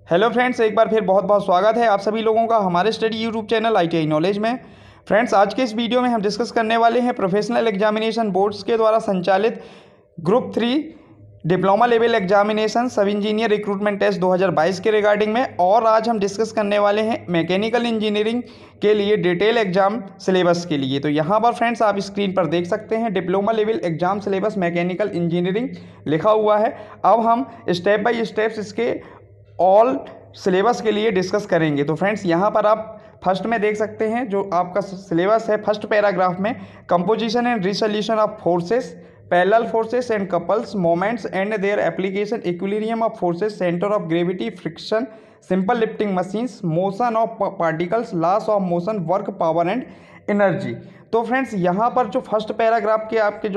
Hello friends, एक बार फिर बहुत बहुत स्वागत है आप सभी लोगों का हमारे study YouTube channel ITI knowledge में। फ्रेंड्स, आज के इस वीडियो में हम डिस्कस करने वाले हैं प्रोफेशनल एग्जामिनेशन बोर्ड्स के द्वारा संचालित ग्रुप 3 डिप्लोमा लेवल एग्जामिनेशन सब इंजीनियर रिक्रूटमेंट टेस्ट 2022 के रिगार्डिंग में। और आज हम डिस्कस करने वाले हैं मैकेनिकल इंजीनियरिंग के लिए डिटेल एग्जाम सिलेबस के लिए। तो यहाँ पर फ्रेंड्स आप स्क्रीन पर देख सकते हैं diploma level exam syllabus mechanical engineering लिखा हुआ है। अब हम स्टेप बाय स्टेप्स इसके ऑल सिलेबस के लिए डिस्कस करेंगे। तो फ्रेंड्स, यहाँ पर आप फर्स्ट में देख सकते हैं जो आपका सिलेबस है। फर्स्ट पैराग्राफ में composition and resolution of forces, parallel forces and couples, moments and their application, equilibrium of forces, centre of gravity, friction, simple lifting machines, motion of particles, loss of motion, work, power and energy. तो friends, यहाँ पर जो first paragraph के आपके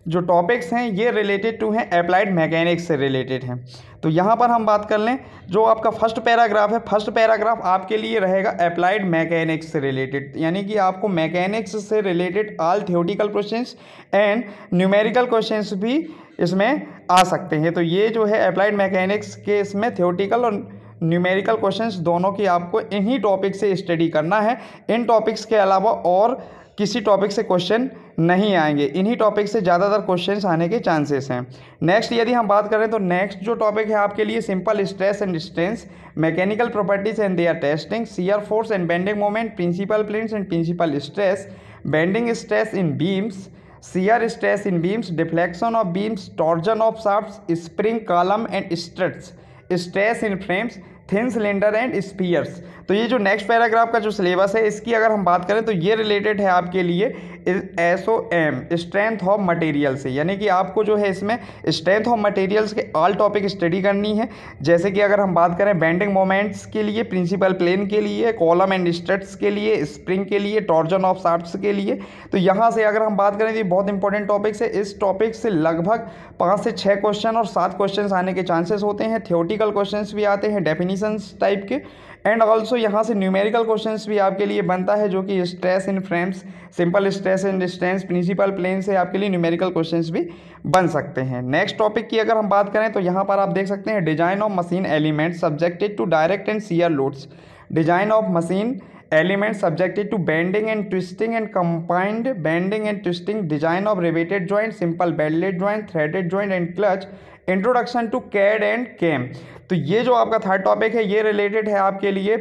जो topics हैं ये related to हैं अप्लाइड मैकेनिक्स से रिलेटेड हैं। तो यहाँ पर हम बात कर लें, जो आपका फर्स्ट पैराग्राफ है, फर्स्ट पैराग्राफ आपके लिए रहेगा अप्लाइड मैकेनिक्स से रिलेटेड, यानी कि आपको मैकेनिक्स से related all theoretical questions and numerical questions भी इसमें आ सकते हैं। तो ये जो है अप्लाइड मैकेनिक्स के इसमें थ्योरेटिकल और न्यूमेरिकल क्वेश्चंस दोनों की आपको इन्हीं टॉपिक से स्टडी करना है। इन टॉपिक्स के अलावा और किसी टॉपिक से क्वेश्चन नहीं आएंगे, इन्हीं टॉपिक से ज़्यादातर क्वेश्चंस आने के चांसेस हैं। नेक्स्ट यदि हम बात करें तो नेक्स्ट जो टॉपिक है आपके लिए simple stress and strength, mechanical properties and their testing, shear force and bending moment, principal planes and principal stress, bending stress in beams, shear stress in beams, deflection of beams, torsion of shafts, spring column and struts, stress in frames, thin cylinder and spheres. तो ये जो next paragraph का जो syllabus है इसकी अगर हम बात करें तो ये रिलेटेड है आपके लिए SOM, स्ट्रेंथ ऑफ मटेरियल से, यानी कि आपको जो है इसमें स्ट्रेंथ ऑफ मटेरियल्स के ऑल टॉपिक स्टडी करनी है। जैसे कि अगर हम बात करें बेंडिंग मोमेंट्स के लिए, प्रिंसिपल प्लेन के लिए, कॉलम एंड स्ट्रट्स के लिए, स्प्रिंग के लिए, टॉर्जन ऑफ शाफ्ट्स के लिए। तो यहाँ से अगर हम बात करें तो ये बहुत इंपॉर्टेंट टॉपिक्स है। इस टॉपिक से लगभग 5 से 6 क्वेश्चन और 7 क्वेश्चन आने के चांसेस होते हैं। थ्योरेटिकल क्वेश्चन भी आते हैं डेफिनीशंस टाइप के, एंड ऑल्सो यहाँ से न्यूमेरिकल क्वेश्चंस भी आपके लिए बनता है, जो कि stress in frames, simple stress and strength, principal plane से आपके लिए न्यूमेरिकल क्वेश्चंस भी बन सकते हैं। नेक्स्ट टॉपिक की अगर हम बात करें तो यहाँ पर आप देख सकते हैं design of machine elements subjected to direct and shear loads, design of machine elements subjected to bending and twisting and combined bending and twisting, design of riveted joint, simple belted joint, threaded joint and clutch, introduction to CAD and CAM। तो ये जो आपका third topic है ये related है आपके लिए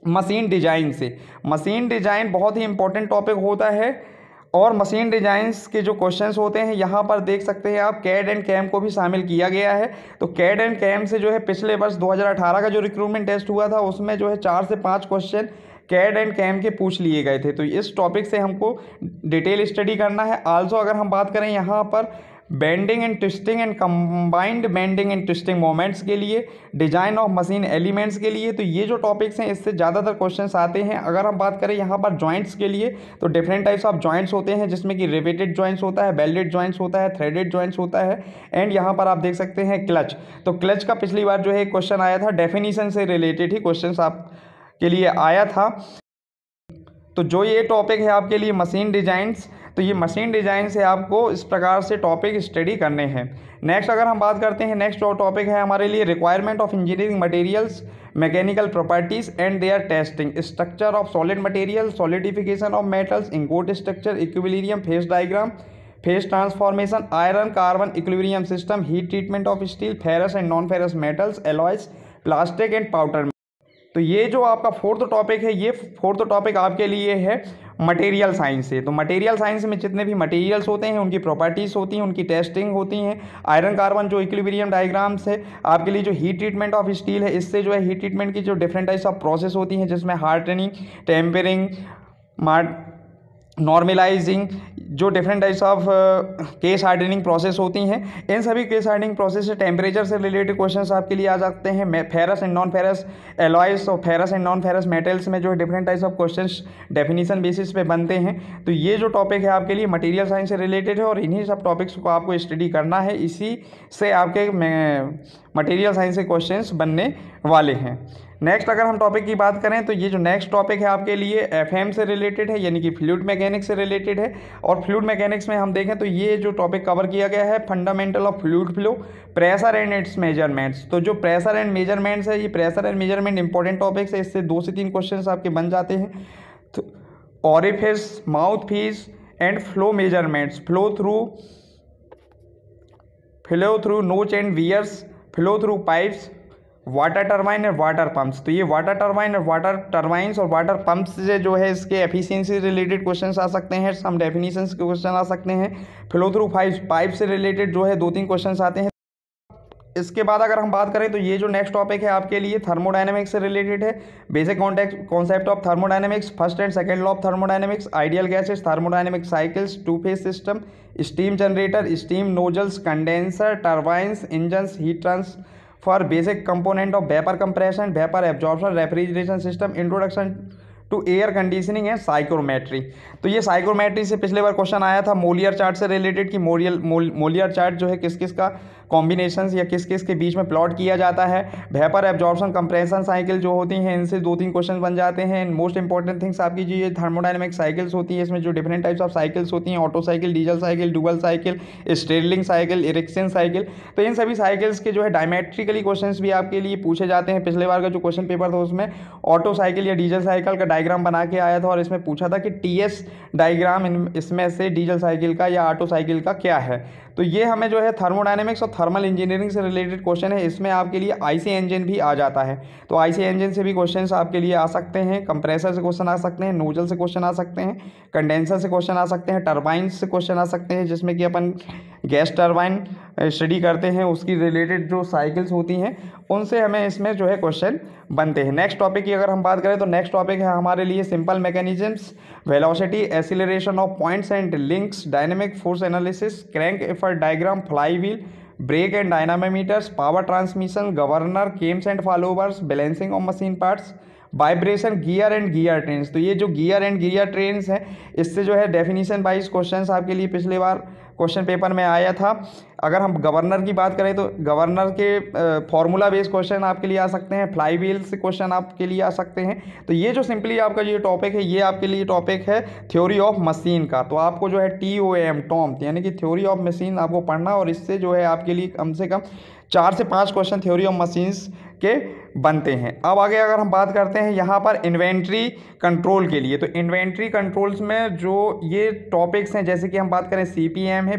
machine design से। मशीन डिजाइन बहुत ही इंपॉर्टेंट टॉपिक होता है और मशीन डिजाइंस के जो क्वेश्चंस होते हैं यहाँ पर देख सकते हैं आप कैड एंड कैम को भी शामिल किया गया है। तो कैड एंड कैम से जो है पिछले वर्ष 2018 का जो रिक्रूटमेंट टेस्ट हुआ था उसमें जो है 4 से 5 क्वेश्चन कैड एंड कैम के पूछ लिए गए थे। तो इस टॉपिक से हमको डिटेल स्टडी करना है। आल्सो अगर हम बात करें यहाँ पर bending and twisting and combined bending and twisting moments के लिए, डिजाइन ऑफ मशीन एलिमेंट्स के लिए, तो ये जो टॉपिक्स हैं इससे ज़्यादातर क्वेश्चंस आते हैं। अगर हम बात करें यहाँ पर जॉइंट्स के लिए तो डिफरेंट टाइप्स ऑफ जॉइंट्स होते हैं, जिसमें कि रिवेटेड जॉइंट्स होता है, बेल्टेड जॉइंट्स होता है, थ्रेडेड जॉइंट्स होता है, एंड यहाँ पर आप देख सकते हैं क्लच। तो क्लच का पिछली बार जो है क्वेश्चन आया था, डेफिनीशन से रिलेटेड ही क्वेश्चन आपके लिए आया था। तो जो ये टॉपिक है आपके लिए मशीन डिजाइंस, तो ये मशीन डिजाइन से आपको इस प्रकार से टॉपिक स्टडी करने हैं। नेक्स्ट अगर हम बात करते हैं, नेक्स्ट जो टॉपिक है हमारे लिए requirement of engineering materials, mechanical properties and their testing, structure of solid material, solidification of metals, ingot structure, equilibrium, phase diagram, phase transformation, iron carbon equilibrium system, heat treatment of steel, ferrous and non ferrous metals, alloys, plastic and powder. तो ये जो आपका fourth topic है, ये fourth topic आपके लिए है material science से। तो मटेरियल साइंस में जितने भी मटेरियल्स होते हैं उनकी प्रॉपर्टीज़ होती हैं, उनकी टेस्टिंग होती हैं। आयरन कार्बन जो इक्विलिब्रियम डायग्राम्स है आपके लिए, जो हीट ट्रीटमेंट ऑफ स्टील है, इससे जो है हीट ट्रीटमेंट की जो डिफरेंट टाइप्स ऑफ प्रोसेस होती हैं, जिसमें हार्डनिंग, टेम्परिंग, नॉर्मलाइजिंग, जो different types of case hardening process होती हैं, इन सभी केस हार्डनिंग प्रोसेस से टेम्परेचर से रिलेटेड क्वेश्चंस आपके लिए आ सकते हैं। Ferrous and non ferrous alloys और ferrous and non ferrous metals में जो है different types of questions definition basis पे बनते हैं। तो ये जो टॉपिक है आपके लिए मटेरियल साइंस से रिलेटेड है और इन्हीं सब टॉपिक्स को आपको स्टडी करना है। इसी से आपके मटेरियल साइंस के क्वेश्चंस बनने वाले हैं। नेक्स्ट अगर हम टॉपिक की बात करें तो ये जो नेक्स्ट टॉपिक है आपके लिए एफएम से रिलेटेड है, यानी कि फ्लूइड मैकेनिक्स से रिलेटेड है। और फ्लूइड मैकेनिक्स में हम देखें तो ये जो टॉपिक कवर किया गया है fundamental of fluid flow, pressure and it's measurements. तो जो प्रेशर एंड मेजरमेंट्स है, ये pressure and measurement important topics है, इससे 2 से 3 क्वेश्चन आपके बन जाते हैं। तो orifice, mouthpieces and flow measurements, flow through notch and weirs, flow through pipes, water turbine और वाटर पंप्स। तो ये वाटर टरबाइन और वाटर टरबाइंस और वाटर पंप्स से जो है इसके एफिशिएंसी रिलेटेड क्वेश्चंस आ सकते हैं, सम डेफिनेशंस के क्वेश्चन आ सकते हैं। फ्लो थ्रू पाइप से रिलेटेड जो है 2-3 क्वेश्चंस आते हैं। इसके बाद अगर हम बात करें तो ये जो नेक्स्ट टॉपिक है आपके लिए थर्मोडायनेमिक्स से रिलेटेड है। Basic concept of thermodynamics, first and second law of thermodynamics, ideal gases, thermodynamic cycles, 2 phase system, steam generator, steam nozzles, condenser, turbines, engines, heat transfer, basic component of vapour compression, vapour absorption, refrigeration system, introduction to air conditioning and psychrometry. तो ये psychrometry से पिछले बार question आया था Mollier chart से related कि Mollier chart जो है किस किस का कॉम्बिनेशंस या किस किस के बीच में प्लॉट किया जाता है। वेपर एब्जॉर्प्शन कंप्रेशन साइकिल जो होती हैं इनसे 2-3 क्वेश्चन बन जाते हैं। मोस्ट इंपॉर्टेंट थिंग्स आपकी जो ये थर्मोडायनेमिक साइकिल्स होती है, इसमें जो डिफरेंट टाइप्स ऑफ साइकिल्स होती हैं, Otto cycle, Diesel cycle, dual cycle, Stirling cycle, Ericsson cycle, तो इन सभी साइकिल्स के जो है डायमेट्रिकली क्वेश्चन भी आपके लिए पूछे जाते हैं। पिछले बार का जो क्वेश्चन पेपर था उसमें ऑटो साइकिल या डीजल साइकिल का डायग्राम बना के आया था और इसमें पूछा था कि टीएस डायग्राम इसमें से डीजल साइकिल का या ऑटो साइकिल का क्या है। तो ये हमें जो है थर्मोडायनेमिक्स और थर्मल इंजीनियरिंग से रिलेटेड क्वेश्चन है। इसमें आपके लिए आईसी इंजन भी आ जाता है, तो आईसी इंजन से भी क्वेश्चंस आपके लिए आ सकते हैं। कंप्रेसर से क्वेश्चन आ सकते हैं, नोजल से क्वेश्चन आ सकते हैं, कंडेंसर से क्वेश्चन आ सकते हैं, टरबाइन से क्वेश्चन आ सकते हैं, जिसमें कि अपन गैस टरबाइन स्टडी करते हैं, उसकी रिलेटेड जो साइकिल्स होती हैं उनसे हमें इसमें जो है क्वेश्चन बनते हैं। नेक्स्ट टॉपिक की अगर हम बात करें तो नेक्स्ट टॉपिक है हमारे लिए simple mechanisms, velocity, acceleration of points and links, dynamic force analysis, crank effort diagram, flywheel, brake and dynamometers, power transmission, governor, cams and followers, balancing of machine parts, vibration, gear and gear trains. तो ये जो gear and gear trains हैं इससे जो है definition wise questions आपके लिए पिछले बार क्वेश्चन पेपर में आया था। अगर हम गवर्नर की बात करें तो गवर्नर के फॉर्मूला बेस्ड क्वेश्चन आपके लिए आ सकते हैं, फ्लाई व्हील से क्वेश्चन आपके लिए आ सकते हैं। तो ये जो सिंपली आपका ये टॉपिक है ये आपके लिए टॉपिक है थ्योरी ऑफ मशीन का। तो आपको जो है TOM यानी कि थ्योरी ऑफ मशीन आपको पढ़ना और इससे जो है आपके लिए कम से कम 4 से 5 क्वेश्चन थ्योरी ऑफ मशीन्स के बनते हैं। अब आगे अगर हम बात करते हैं यहाँ पर इन्वेंट्री कंट्रोल के लिए, तो इन्वेंट्री कंट्रोल्स में जो ये टॉपिक्स हैं जैसे कि हम बात करें CPM है,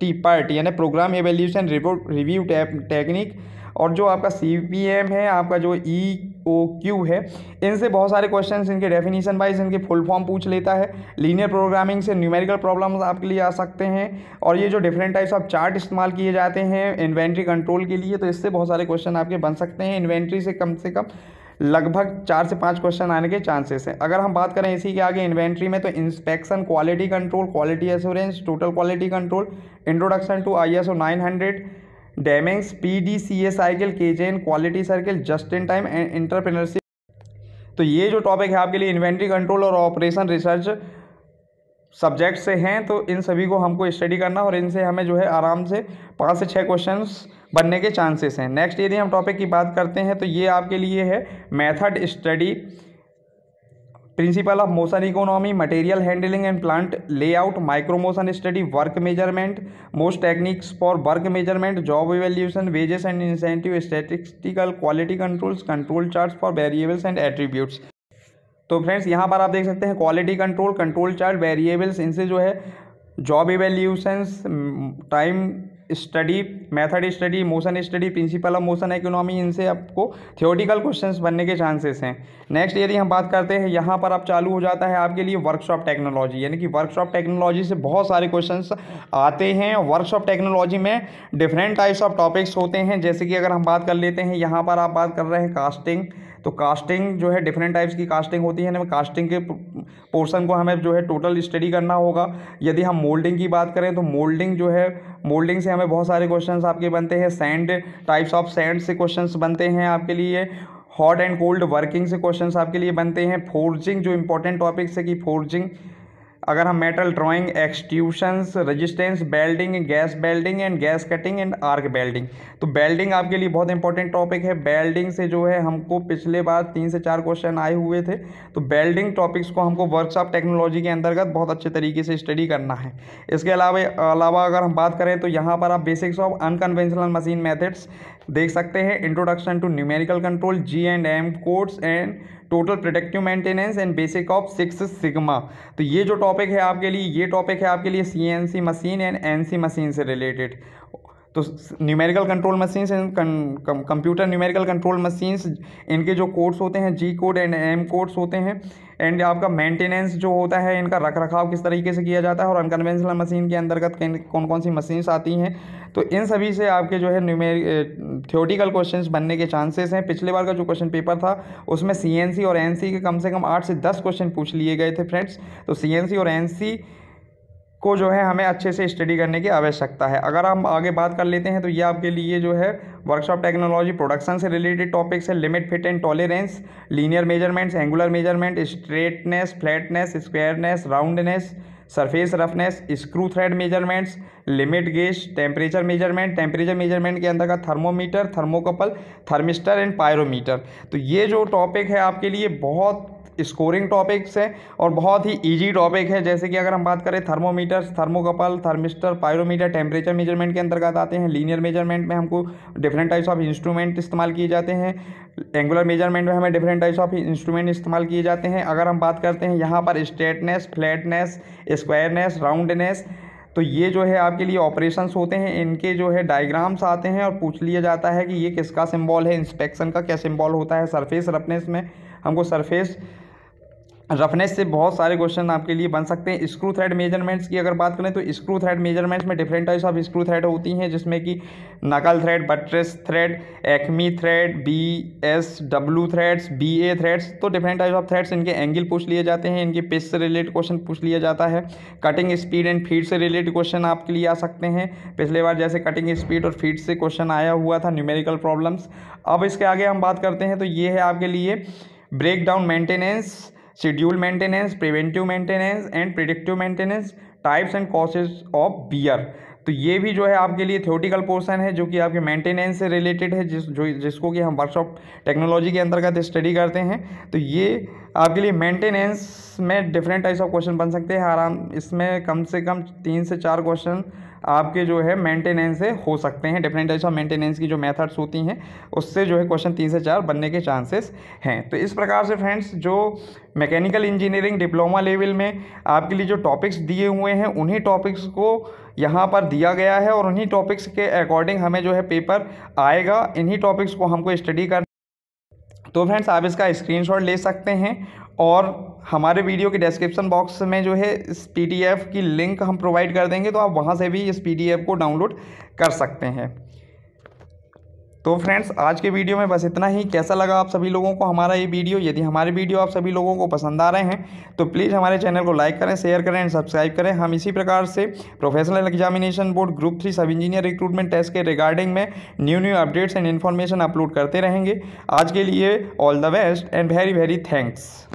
PERT यानी प्रोग्राम एवोल्यूशन रिव्यू टेक्निक, और जो आपका CPM है आपका जो EOQ है, इनसे बहुत सारे क्वेश्चंस इनके डेफिनेशन वाइज इनके फुल फॉर्म पूछ लेता है। लीनियर प्रोग्रामिंग से न्यूमेरिकल प्रॉब्लम्स आपके लिए आ सकते हैं, और ये जो डिफरेंट टाइप्स ऑफ चार्ट इस्तेमाल किए जाते हैं इन्वेंट्री कंट्रोल के लिए, तो इससे बहुत सारे क्वेश्चन आपके बन सकते हैं। इन्वेंट्री से कम लगभग 4 से 5 क्वेश्चन आने के चांसेस हैं। अगर हम बात करें इसी के आगे इन्वेंट्री में, तो inspection, quality control, quality assurance, total quality control, introduction to ISO 900, Deming's, PDCA cycle, kaizen, quality circle, just in time and entrepreneurship. तो ये जो टॉपिक है आपके लिए इन्वेंट्री कंट्रोल और ऑपरेशन रिसर्च सब्जेक्ट से हैं, तो इन सभी को हमको स्टडी करना और इनसे हमें जो है आराम से 5 से 6 क्वेश्चंस बनने के चांसेस हैं। नेक्स्ट यदि हम टॉपिक की बात करते हैं तो ये आपके लिए है method study, principle of motion economy, material handling and plant layout, micro motion study, work measurement, most techniques for work measurement, job evaluation, wages and incentive, statistical, quality controls, control charts for variables and attributes. तो friends यहाँ पर आप देख सकते हैं quality control, control chart, variables, इनसे जो है job evaluations, time study, method study, motion study, principle of motion economy, इनसे आपको थ्योरेटिकल क्वेश्चंस बनने के चांसेस हैं। नेक्स्ट यदि हम बात करते हैं यहाँ पर अब चालू हो जाता है आपके लिए वर्कशॉप टेक्नोलॉजी, यानी कि वर्कशॉप टेक्नोलॉजी से बहुत सारे क्वेश्चंस आते हैं। वर्कशॉप टेक्नोलॉजी में डिफरेंट टाइप्स ऑफ टॉपिक्स होते हैं, जैसे कि अगर हम बात कर लेते हैं यहाँ पर आप बात कर रहे हैं कास्टिंग, तो कास्टिंग जो है डिफरेंट टाइप्स की कास्टिंग होती है, हमें कास्टिंग के पोर्शन को हमें जो है टोटल स्टडी करना होगा। यदि हम मोल्डिंग की बात करें तो मोल्डिंग जो है, मोल्डिंग से हमें बहुत सारे क्वेश्चंस आपके बनते हैं। सैंड, टाइप्स ऑफ सैंड से क्वेश्चंस बनते हैं आपके लिए। हॉट एंड कोल्ड वर्किंग से क्वेश्चंस आपके लिए बनते हैं। फोर्जिंग जो इंपॉर्टेंट टॉपिक्स है कि फोर्जिंग अगर हम metal drawing, extrusions, resistance, welding, gas welding and gas cutting and arc welding. तो बेल्डिंग आपके लिए बहुत इंपॉर्टेंट टॉपिक है। बेल्डिंग से जो है हमको पिछले बार 3 से 4 क्वेश्चन आए हुए थे। तो बेल्डिंग टॉपिक्स को हमको वर्कशॉप टेक्नोलॉजी के अंतर्गत बहुत अच्छे तरीके से स्टडी करना है। इसके अलावा अगर हम बात करें तो यहाँ पर आप basics of unconventional machine methods देख सकते हैं। Introduction to numerical control, G&M codes and total productive maintenance and basic of 6 sigma. तो ये जो टॉपिक है आपके लिए, ये टॉपिक है आपके लिए CNC machine and NC machine से रिलेटेड। तो numerical control machines and computer numerical control machines, इनके जो कोड्स होते हैं G code and M codes होते हैं, एंड आपका मेंटेनेंस जो होता है, इनका रखरखाव किस तरीके से किया जाता है, और अनकन्वेंशनल मशीन के अंतर्गत कौन कौन सी मशीन्स आती हैं। तो इन सभी से आपके जो है थ्योरेटिकल क्वेश्चंस बनने के चांसेस हैं। पिछले बार का जो क्वेश्चन पेपर था उसमें CNC और NC के कम से कम 8 से 10 क्वेश्चन पूछ लिए गए थे फ्रेंड्स। तो CNC और NC को जो है हमें अच्छे से स्टडी करने की आवश्यकता है। अगर हम आगे बात कर लेते हैं तो ये आपके लिए जो है वर्कशॉप टेक्नोलॉजी प्रोडक्शन से रिलेटेड टॉपिक्स है। Limit, fit and tolerance, linear measurements, angular measurement, straightness, flatness, squareness, roundness, surface roughness, screw thread measurements, limit gauge, temperature measurement. Temperature measurement के अंतर्गत thermometer, thermocouple, thermistor and pyrometer. तो ये जो topic है आपके लिए बहुत स्कोरिंग टॉपिक्स है और बहुत ही इजी टॉपिक है। जैसे कि अगर हम बात करें thermometer, thermocouple, thermistor, pyrometer temperature measurement के अंतर्गत आते हैं। लीनियर मेजरमेंट में हमको डिफरेंट टाइप्स ऑफ इंस्ट्रूमेंट इस्तेमाल किए जाते हैं। एंगुलर मेजरमेंट में हमें डिफरेंट टाइप्स ऑफ इंस्ट्रूमेंट इस्तेमाल किए जाते हैं। अगर हम बात करते हैं यहाँ पर स्ट्रेटनेस, फ्लैटनेस, स्क्वायरनेस, राउंडनेस, तो ये जो है आपके लिए ऑपरेशंस होते हैं, इनके जो है डायग्राम्स आते हैं और पूछ लिया जाता है कि ये किसका सिंबल है, इंस्पेक्शन का क्या सिंबल होता है। सरफेस रफनेस में हमको सरफेस रफनेस से बहुत सारे क्वेश्चन आपके लिए बन सकते हैं। स्क्रू थ्रेड मेजरमेंट्स की अगर बात करें तो स्क्रू थ्रेड मेजरमेंट्स में different types of screw thread होती हैं, जिसमें कि नकल thread, buttress thread, acme thread, BSW threads, BA threads. तो डिफरेंट टाइप्स ऑफ थ्रेड्स, इनके एंगल पूछ लिए जाते हैं, इनके पिच से रिलेटेड क्वेश्चन पूछ लिया जाता है। कटिंग स्पीड एंड फीड से रिलेटेड क्वेश्चन आपके लिए आ सकते हैं। पिछले बार जैसे कटिंग स्पीड और फीड से क्वेश्चन आया हुआ था, न्यूमेरिकल प्रॉब्लम्स। अब इसके आगे हम बात करते हैं तो ये है आपके लिए break down maintenance, schedule maintenance, preventive maintenance and predictive maintenance, types and causes of wear. तो ये भी जो है आपके लिए थ्योरेटिकल पोर्शन है जो कि आपके मेंटेनेंस से रिलेटेड है, जिसको कि हम वर्कशॉप टेक्नोलॉजी के अंतर्गत स्टडी करते हैं। तो ये आपके लिए मेंटेनेंस में डिफरेंट टाइप्स ऑफ क्वेश्चन बन सकते हैं। इसमें कम से कम 3 से 4 क्वेश्चन आपके जो है मेंटेनेंस से हो सकते हैं। डिफरेंट टाइप्स ऑफ मेंटेनेंस की जो मेथड्स होती हैं उससे जो है क्वेश्चन 3 से 4 बनने के चांसेस हैं। तो इस प्रकार से फ्रेंड्स, जो मैकेनिकल इंजीनियरिंग डिप्लोमा लेवल में आपके लिए जो टॉपिक्स दिए हुए हैं, उन्हीं टॉपिक्स को यहाँ पर दिया गया है और उन्हीं टॉपिक्स के अकॉर्डिंग हमें जो है पेपर आएगा। इन्हीं टॉपिक्स को हमको स्टडी कर। तो फ्रेंड्स, आप इसका स्क्रीनशॉट ले सकते हैं और हमारे वीडियो के डिस्क्रिप्शन बॉक्स में जो है इस PDF की लिंक हम प्रोवाइड कर देंगे, तो आप वहां से भी इस PDF को डाउनलोड कर सकते हैं। तो फ्रेंड्स, आज के वीडियो में बस इतना ही। कैसा लगा आप सभी लोगों को हमारा ये वीडियो? यदि हमारे वीडियो आप सभी लोगों को पसंद आ रहे हैं तो प्लीज़ हमारे चैनल को लाइक करें, शेयर करें एंड सब्सक्राइब करें। हम इसी प्रकार से प्रोफेशनल एग्जामिनेशन बोर्ड ग्रुप 3 सब इंजीनियर रिक्रूटमेंट टेस्ट के रिगार्डिंग में new updates and information upload करते रहेंगे। आज के लिए all the best and very very thanks.